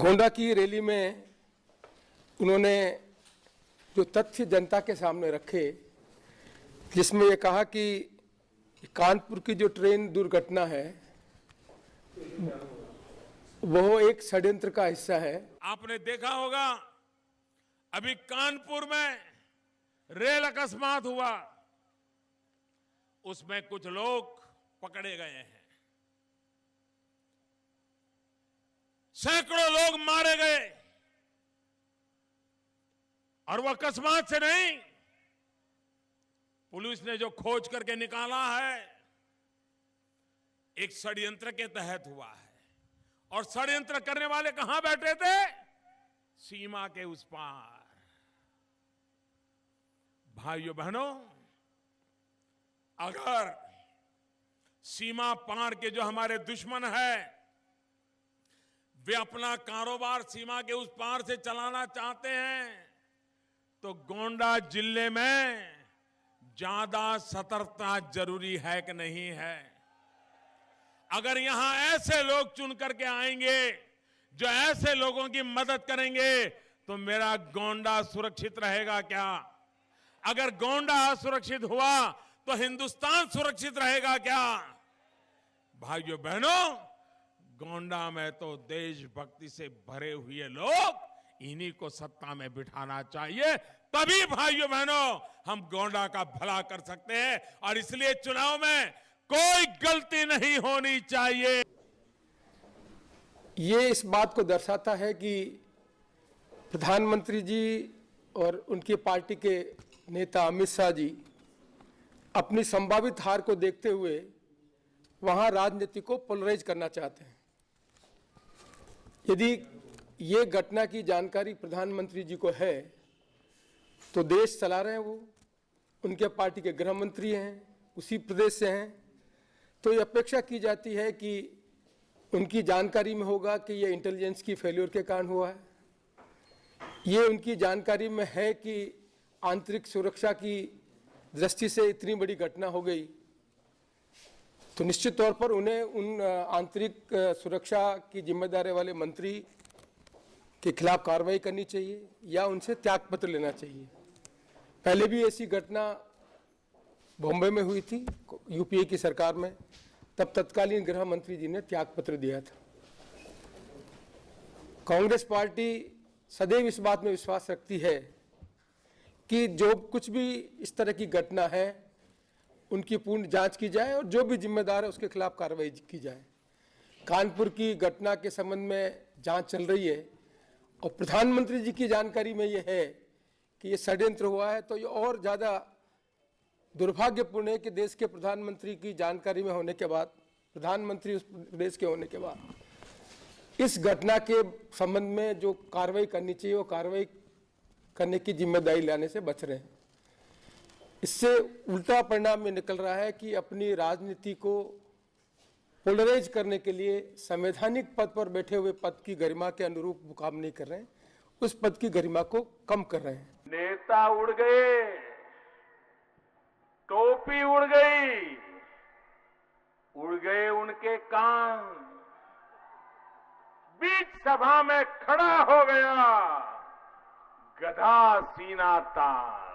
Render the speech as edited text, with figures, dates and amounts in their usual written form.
गोंडा की रैली में उन्होंने जो तथ्य जनता के सामने रखे, जिसमें ये कहा कि कानपुर की जो ट्रेन दुर्घटना है वो एक षड्यंत्र का हिस्सा है। आपने देखा होगा अभी कानपुर में रेल अकस्मात हुआ, उसमें कुछ लोग पकड़े गए हैं, सैकड़ों लोग मारे गए और वो अकस्मात से नहीं, पुलिस ने जो खोज करके निकाला है एक षड्यंत्र के तहत हुआ है। और षड्यंत्र करने वाले कहां बैठे थे? सीमा के उस पार। भाइयों बहनों, अगर सीमा पार के जो हमारे दुश्मन हैं वे अपना कारोबार सीमा के उस पार से चलाना चाहते हैं तो गोंडा जिले में ज्यादा सतर्कता जरूरी है कि नहीं है? अगर यहां ऐसे लोग चुन करके आएंगे जो ऐसे लोगों की मदद करेंगे तो मेरा गोंडा सुरक्षित रहेगा क्या? अगर गोंडा असुरक्षित हुआ तो हिंदुस्तान सुरक्षित रहेगा क्या? भाइयों बहनों, गोंडा में तो देशभक्ति से भरे हुए लोग, इन्हीं को सत्ता में बिठाना चाहिए, तभी भाइयों बहनों हम गोंडा का भला कर सकते हैं। और इसलिए चुनाव में कोई गलती नहीं होनी चाहिए। ये इस बात को दर्शाता है कि प्रधानमंत्री जी और उनकी पार्टी के नेता अमित शाह जी अपनी संभावित हार को देखते हुए वहां राजनीति को पोलराइज करना चाहते हैं। यदि ये घटना की जानकारी प्रधानमंत्री जी को है तो देश चला रहे हैं वो, उनके पार्टी के गृह मंत्री हैं, उसी प्रदेश से हैं, तो ये अपेक्षा की जाती है कि उनकी जानकारी में होगा कि ये इंटेलिजेंस की फेल्योर के कारण हुआ है। ये उनकी जानकारी में है कि आंतरिक सुरक्षा की दृष्टि से इतनी बड़ी घटना हो गई, तो निश्चित तौर पर उन्हें उन आंतरिक सुरक्षा की जिम्मेदारी वाले मंत्री के खिलाफ कार्रवाई करनी चाहिए या उनसे त्यागपत्र लेना चाहिए। पहले भी ऐसी घटना बॉम्बे में हुई थी यूपीए की सरकार में, तब तत्कालीन गृह मंत्री जी ने त्यागपत्र दिया था। कांग्रेस पार्टी सदैव इस बात में विश्वास रखती है कि जो कुछ भी इस तरह की घटना है उनकी पूर्ण जांच की जाए और जो भी जिम्मेदार है उसके खिलाफ कार्रवाई की जाए। कानपुर की घटना के संबंध में जांच चल रही है और प्रधानमंत्री जी की जानकारी में ये है कि ये षड्यंत्र हुआ है, तो ये और ज़्यादा दुर्भाग्यपूर्ण है कि देश के प्रधानमंत्री की जानकारी में होने के बाद, प्रधानमंत्री उस प्रदेश के होने के बाद इस घटना के संबंध में जो कार्रवाई करनी चाहिए वो कार्रवाई करने की जिम्मेदारी लेने से बच रहे हैं। इससे उल्टा परिणाम में निकल रहा है कि अपनी राजनीति को पोलराइज करने के लिए संवैधानिक पद पर बैठे हुए पद की गरिमा के अनुरूप वो काम नहीं कर रहे हैं, उस पद की गरिमा को कम कर रहे हैं। नेता उड़ गए, टोपी उड़ गई, उड़ गए उनके कान, बीच सभा में खड़ा हो गया गधा सीना तान।